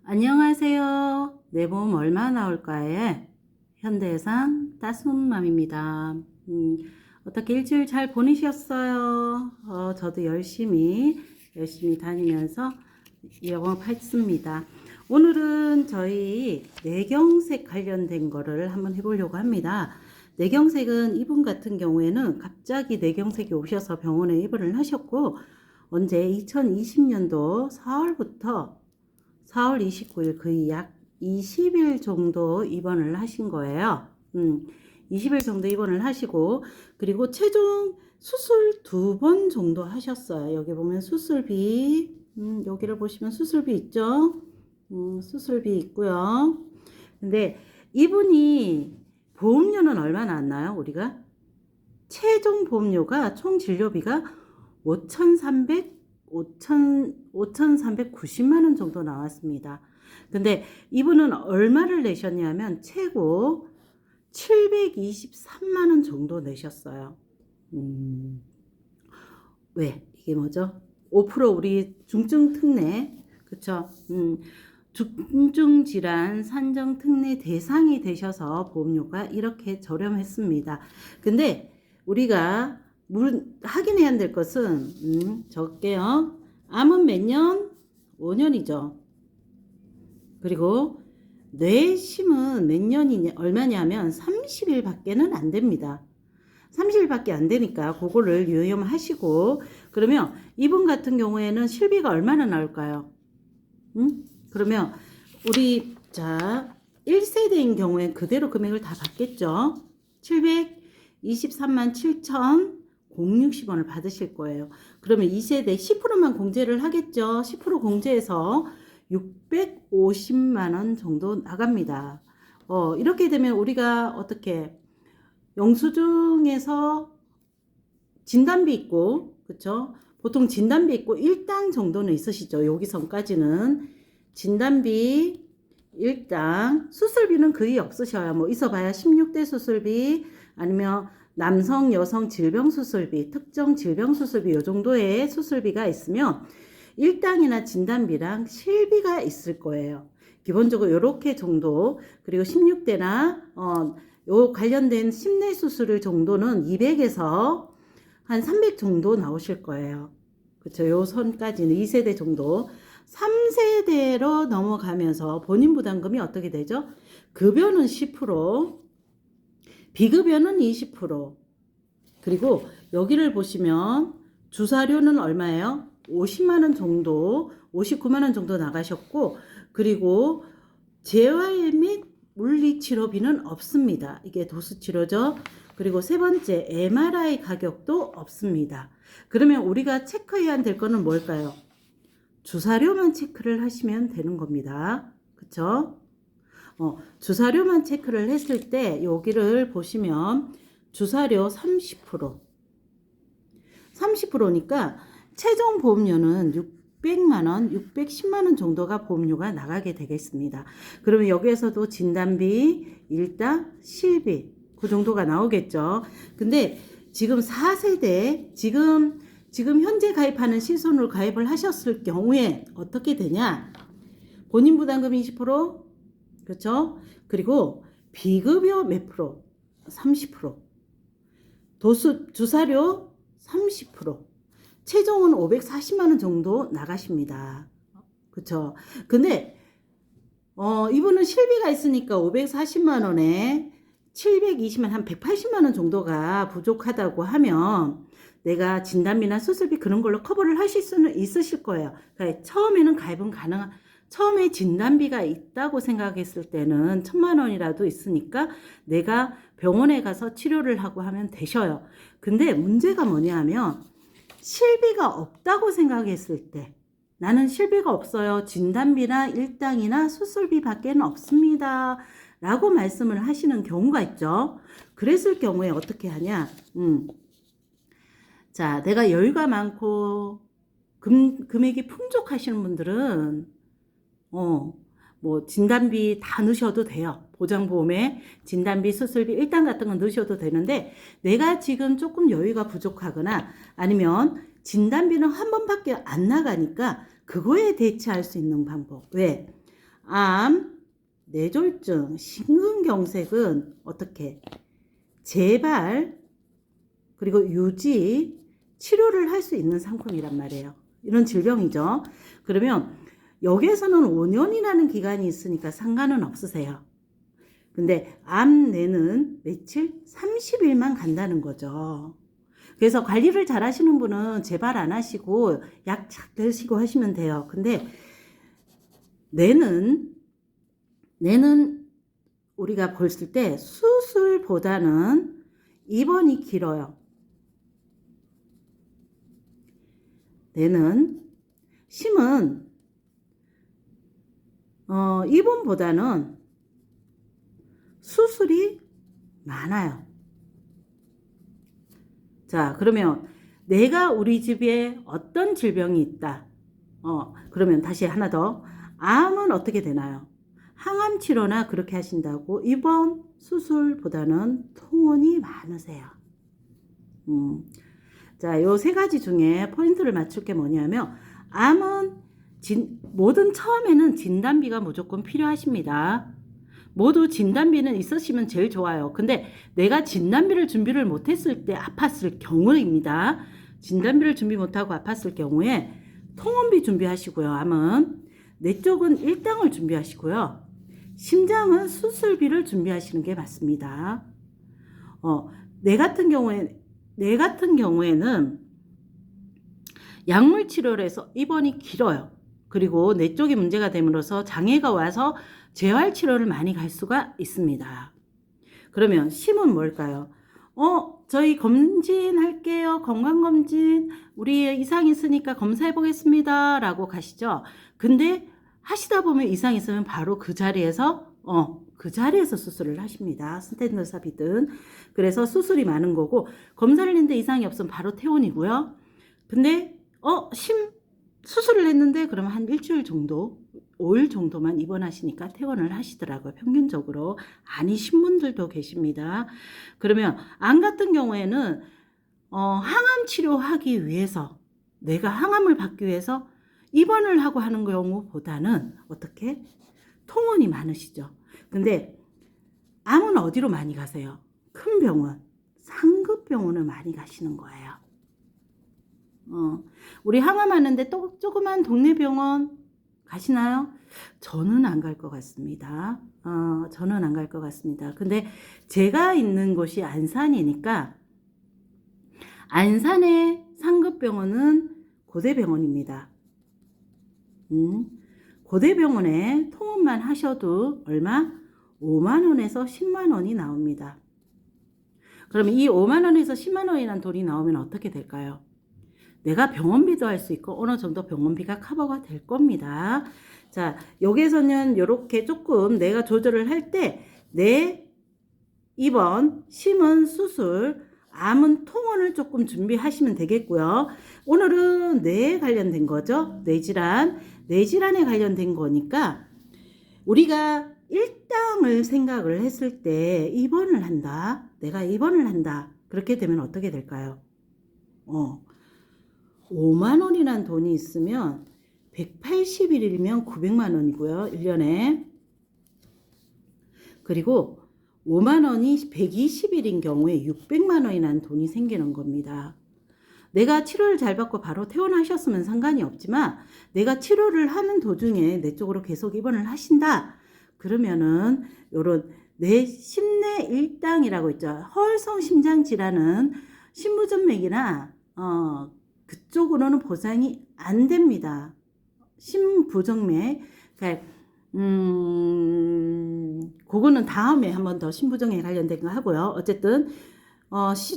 안녕하세요. 내 몸 얼마 나올까에 현대해상 따순맘입니다. 어떻게 일주일 잘 보내셨어요? 저도 열심히 다니면서 영업했습니다. 오늘은 저희 뇌경색 관련된 거를 한번 해보려고 합니다. 뇌경색은 이분 같은 경우에는 갑자기 뇌경색이 오셔서 병원에 입원을 하셨고, 언제 2020년도 4월 29일 거의 약 20일 정도 입원을 하신 거예요. 20일 정도 입원을 하시고, 그리고 최종 수술 2번 정도 하셨어요. 여기 보면 수술비, 여기를 보시면 수술비 있죠? 수술비 있고요. 근데 이분이 보험료는 얼마 나왔나요? 우리가 최종 보험료가 총 진료비가 5,390만 원 정도 나왔습니다. 근데 이분은 얼마를 내셨냐면 최고 723만 원 정도 내셨어요. 왜? 이게 뭐죠? 5% 우리 중증 특례, 그쵸? 중증 질환 산정 특례 대상이 되셔서 보험료가 이렇게 저렴했습니다. 근데 우리가 확인해야 될 것은 적게요. 암은 몇 년? 5년이죠. 그리고 뇌심은 몇 년이냐, 얼마냐면 30일 밖에는 안 됩니다. 30일밖에 안 되니까 그거를 유념하시고, 그러면 이분 같은 경우에는 실비가 얼마나 나올까요? 그러면 우리 1세대인 경우에 그대로 금액을 다 받겠죠. 723만 7,060원을 받으실 거예요. 그러면 2세대 10%만 공제를 하겠죠. 10% 공제해서 650만 원 정도 나갑니다. 이렇게 되면 우리가 어떻게 영수증에서 진단비 있고, 그쵸? 보통 진단비 있고 1당 정도는 있으시죠. 여기선까지는 진단비 1당, 수술비는 거의 없으셔요. 뭐 있어봐야 16대 수술비, 아니면 남성 여성 질병 수술비, 특정 질병 수술비, 요 정도의 수술비가 있으면 1당이나 진단비랑 실비가 있을 거예요. 기본적으로 요렇게 정도, 그리고 16대나 요 관련된 심내 수술 정도는 200에서 한 300 정도 나오실 거예요. 그쵸? 요 선까지는 2세대 정도. 3세대로 넘어가면서 본인 부담금이 어떻게 되죠? 급여는 10%, 비급여는 20%, 그리고 여기를 보시면 주사료는 얼마예요? 50만 원 정도, 59만 원 정도 나가셨고, 그리고 재활 및 물리치료비는 없습니다. 이게 도수치료죠. 그리고 세 번째, MRI 가격도 없습니다. 그러면 우리가 체크해야 될 거는 뭘까요? 주사료만 체크를 하시면 되는 겁니다. 그쵸? 주사료만 체크를 했을 때 여기를 보시면 주사료 30%니까 최종 보험료는 600만 원, 610만 원 정도가 보험료가 나가게 되겠습니다. 그러면 여기에서도 진단비, 일당, 실비 그 정도가 나오겠죠. 근데 지금 4세대, 지금 현재 가입하는 신선으로 가입을 하셨을 경우에 어떻게 되냐? 본인 부담금 20%, 그렇죠? 그리고 비급여 몇 프로? 30%. 주사료 30%. 최종은 540만 원 정도 나가십니다. 그렇죠? 근데 이분은 실비가 있으니까 540만 원에 720만 한 180만 원 정도가 부족하다고 하면 내가 진단비나 수술비 그런 걸로 커버를 하실 수는 있으실 거예요. 그러니까 처음에는 가입은 처음에 진단비가 있다고 생각했을 때는 1,000만 원이라도 있으니까 내가 병원에 가서 치료를 하고 하면 되셔요. 근데 문제가 뭐냐 하면 실비가 없다고 생각했을 때, 나는 실비가 없어요. 진단비나 일당이나 수술비 밖에는 없습니다. 라고 말씀을 하시는 경우가 있죠. 그랬을 경우에 어떻게 하냐? 자, 내가 여유가 많고 금액이 풍족하시는 분들은 뭐 진단비 다 넣으셔도 돼요. 보장보험에 진단비, 수술비, 일당 같은 건 넣으셔도 되는데, 내가 지금 조금 여유가 부족하거나 아니면 진단비는 한 번밖에 안 나가니까 그거에 대체할 수 있는 방법. 왜? 암, 뇌졸중, 심근경색은 어떻게 재발 그리고 유지 치료를 할 수 있는 상품이란 말이에요. 이런 질병이죠. 그러면 여기에서는 5년이라는 기간이 있으니까 상관은 없으세요. 근데 암, 뇌는 며칠? 30일만 간다는 거죠. 그래서 관리를 잘 하시는 분은 재발 안 하시고 약 잘 드시고 하시면 돼요. 근데 뇌는 우리가 봤을 때 수술보다는 입원이 길어요. 뇌는 심은 입원보다는 수술이 많아요. 자, 그러면 내가 우리 집에 어떤 질병이 있다. 그러면 다시 하나 더. 암은 어떻게 되나요? 항암 치료나 그렇게 하신다고 입원 수술보다는 통원이 많으세요. 자, 요 세 가지 중에 포인트를 맞출 게 뭐냐면 암은 모든 처음에는 진단비가 무조건 필요하십니다. 모두 진단비는 있으시면 제일 좋아요. 근데 내가 진단비를 준비를 못했을 때 아팠을 경우입니다. 진단비를 준비 못하고 아팠을 경우에 통원비 준비하시고요. 암은 뇌 쪽은 일당을 준비하시고요. 심장은 수술비를 준비하시는 게 맞습니다. 뇌 같은 경우에는 약물 치료를 해서 입원이 길어요. 그리고 뇌 쪽이 문제가 됨으로써 장애가 와서 재활 치료를 많이 갈 수가 있습니다. 그러면 심은 뭘까요? 저희 검진할게요. 건강검진. 우리 이상 있으니까 검사해 보겠습니다. 라고 가시죠. 근데 하시다 보면 이상 있으면 바로 그 자리에서 수술을 하십니다. 스텐트 삽입든. 그래서 수술이 많은 거고, 검사를 했는데 이상이 없으면 바로 퇴원이고요. 근데, 수술을 했는데, 그러면 한 일주일 정도, 5일 정도만 입원하시니까 퇴원을 하시더라고요. 평균적으로. 아니신 분들도 계십니다. 그러면, 암 같은 경우에는, 항암 치료하기 위해서, 내가 항암을 받기 위해서 입원을 하고 하는 경우보다는 어떻게? 통원이 많으시죠. 근데 암은 어디로 많이 가세요? 큰 병원, 상급병원을 많이 가시는 거예요. 우리 항암하는데 또 조그만 동네 병원 가시나요? 저는 안 갈 것 같습니다. 저는 안 갈 것 같습니다. 근데 제가 있는 곳이 안산이니까 안산의 상급병원은 고대병원입니다. 고대병원에 통원만 하셔도 얼마? 5만 원에서 10만 원이 나옵니다. 그러면 이 5만 원에서 10만 원이라는 돈이 나오면 어떻게 될까요? 내가 병원비도 할 수 있고 어느 정도 병원비가 커버가 될 겁니다. 자, 여기에서는 이렇게 조금 내가 조절을 할 때 내 입원, 심은 수술, 암은 통원을 조금 준비하시면 되겠고요. 오늘은 뇌에 관련된 거죠. 뇌질환에 관련된 거니까 우리가 일당을 생각을 했을 때 입원을 한다. 내가 입원을 한다. 그렇게 되면 어떻게 될까요? 5만 원이란 돈이 있으면 180일이면 900만 원이고요. 1년에. 그리고 5만 원이 120일인 경우에 600만 원이라는 돈이 생기는 겁니다. 내가 치료를 잘 받고 바로 퇴원하셨으면 상관이 없지만 내가 치료를 하는 도중에 내 쪽으로 계속 입원을 하신다. 그러면은 요런 뇌 심내 일당이라고 있죠. 허혈성 심장 질환은 심부전맥이나 그쪽으로는 보상이 안 됩니다. 심부정맥. 그러니까 그거는 다음에 한번 더 심부정에 관련된 거 하고요. 어쨌든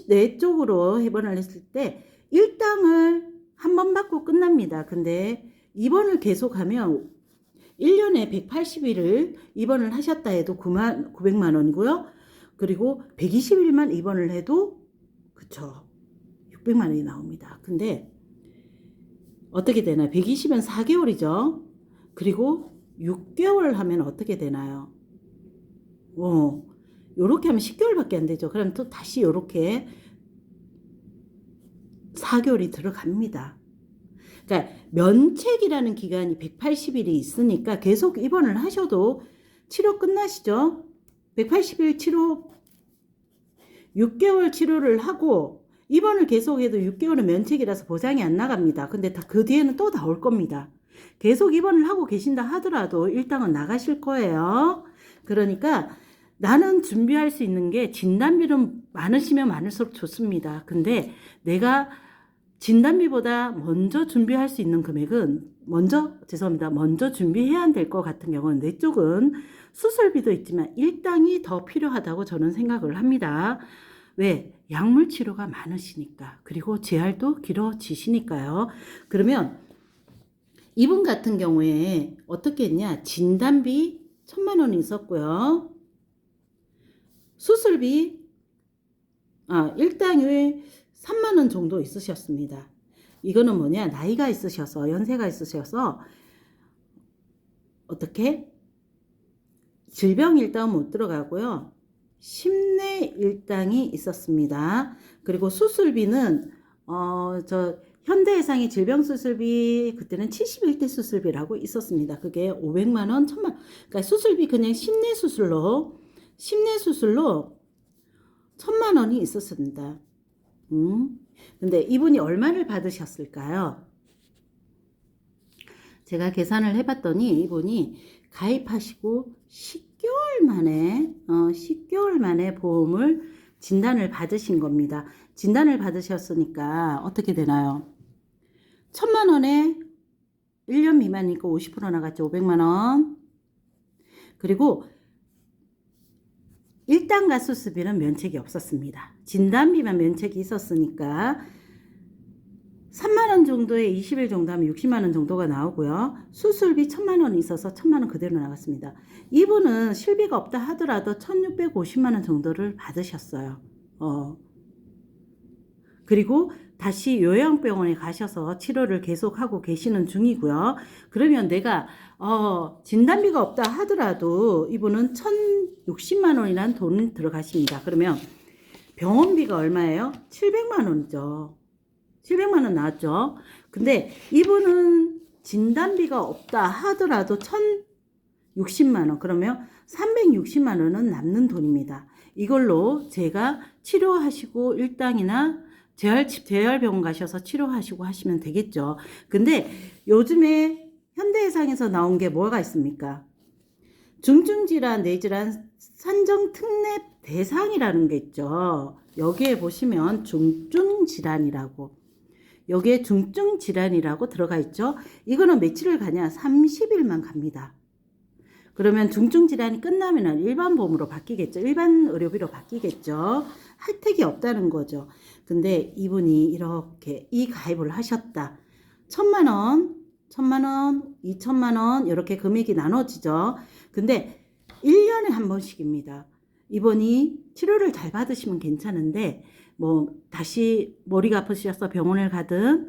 뇌 쪽으로 입원을 했을 때 일당을 한 번 받고 끝납니다. 근데 입원을 계속하면 1년에 180일을 입원을 하셨다 해도 900만 원이고요. 그리고 120일만 입원을 해도 그쵸 600만 원이 나옵니다. 근데 어떻게 되나요? 120은 4개월이죠. 그리고 6개월 하면 어떻게 되나요? 요렇게 하면 10개월밖에 안 되죠. 그럼 또 다시 요렇게 4개월이 들어갑니다. 그러니까 면책이라는 기간이 180일이 있으니까 계속 입원을 하셔도 치료 끝나시죠. 180일 치료 6개월 치료를 하고 입원을 계속해도 6개월은 면책이라서 보장이 안 나갑니다. 근데 그 뒤에는 또 나올 겁니다. 계속 입원을 하고 계신다 하더라도 일당은 나가실 거예요. 그러니까 나는 준비할 수 있는 게 진단비는 많으시면 많을수록 좋습니다. 근데 내가 진단비보다 먼저 준비할 수 있는 금액은 먼저 준비해야 될 것 같은 경우는 내 쪽은 수술비도 있지만 일당이 더 필요하다고 저는 생각을 합니다. 왜? 약물 치료가 많으시니까. 그리고 재활도 길어지시니까요. 그러면 이분 같은 경우에 어떻게 했냐? 진단비 1,000만 원이 있었고요. 수술비 일당이 3만 원 정도 있으셨습니다. 이거는 뭐냐? 나이가 있으셔서 연세가 있으셔서 어떻게? 질병 일당은 못 들어가고요. 심내 일당이 있었습니다. 그리고 수술비는 현대해상의 질병수술비 그때는 71대 수술비라고 있었습니다. 그게 500만 원, 1,000만 원. 그러니까 수술비 그냥 심내 수술로 1,000만 원이 있었습니다. 근데 이분이 얼마를 받으셨을까요? 제가 계산을 해봤더니 이분이 가입하시고 10개월 만에 보험을 진단을 받으신 겁니다. 진단을 받으셨으니까 어떻게 되나요? 1,000만 원에 1년 미만이니까 50% 나갔죠. 500만 원. 그리고 일당과 수술비는 면책이 없었습니다. 진단비만 면책이 있었으니까 3만 원 정도에 20일 정도 하면 60만 원 정도가 나오고요. 수술비 1,000만 원이 있어서 1,000만 원 그대로 나갔습니다. 이분은 실비가 없다 하더라도 1,650만 원 정도를 받으셨어요. 그리고 다시 요양병원에 가셔서 치료를 계속하고 계시는 중이고요. 그러면 내가 진단비가 없다 하더라도 이분은 1,060만 원이라는 돈이 들어가십니다. 그러면 병원비가 얼마예요? 700만 원이죠. 700만 원 나왔죠. 근데 이분은 진단비가 없다 하더라도 1,060만 원. 그러면 360만 원은 남는 돈입니다. 이걸로 제가 치료하시고 일당이나 재활병원 가셔서 치료하시고 하시면 되겠죠. 근데 요즘에 현대해상에서 나온 게 뭐가 있습니까? 중증질환, 뇌질환 산정특례 대상이라는 게 있죠. 여기에 보시면 여기에 중증질환이라고 들어가 있죠. 이거는 며칠을 가냐? 30일만 갑니다. 그러면 중증질환이 끝나면 일반 보험으로 바뀌겠죠. 일반 의료비로 바뀌겠죠. 혜택이 없다는 거죠. 근데 이분이 이렇게 이 가입을 하셨다. 1,000만 원, 2,000만 원 이렇게 금액이 나눠지죠. 근데 1년에 한 번씩입니다. 이분이 치료를 잘 받으시면 괜찮은데 다시 머리가 아프셔서 병원을 가든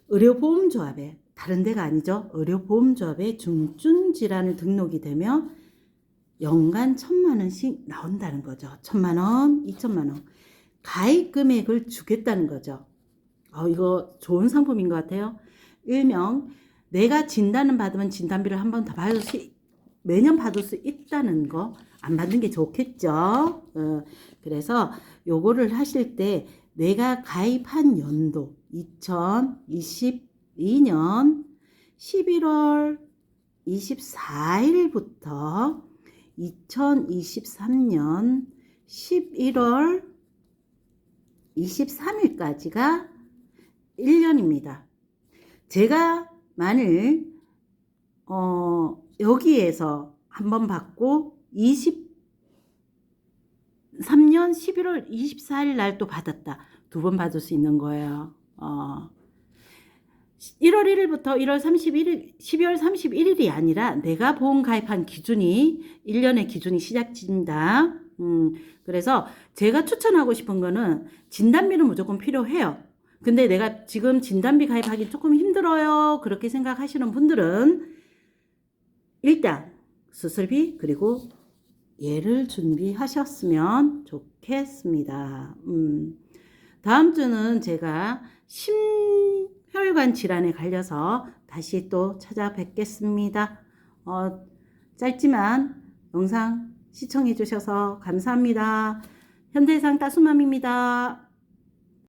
의료보험조합에 다른 데가 아니죠. 의료보험조합에 중증질환을 등록이 되면 연간 1,000만 원씩 나온다는 거죠. 1,000만 원, 2,000만 원. 가입 금액을 주겠다는 거죠. 이거 좋은 상품인 것 같아요. 일명 내가 진단을 받으면 진단비를 한 번 더 매년 받을 수 있다는 거 안 받는 게 좋겠죠. 그래서 요거를 하실 때 내가 가입한 연도 2022년 11월 24일부터 2023년 11월 23일까지가 1년입니다. 제가 만일 여기에서 한번 받고 23년 11월 24일 날 또 받았다. 2번 받을 수 있는 거예요. 1월 1일부터 12월 31일이 아니라 내가 보험 가입한 기준이 1년의 기준이 시작된다. 그래서 제가 추천하고 싶은 거는 진단비는 무조건 필요해요. 근데 내가 지금 진단비 가입하기 조금 힘들어요. 그렇게 생각하시는 분들은 일단 수술비 그리고 얘를 준비하셨으면 좋겠습니다. 다음 주는 제가 혈관 질환에 걸려서 다시 또 찾아뵙겠습니다. 짧지만 영상 시청해 주셔서 감사합니다. 현대해상 따수맘입니다.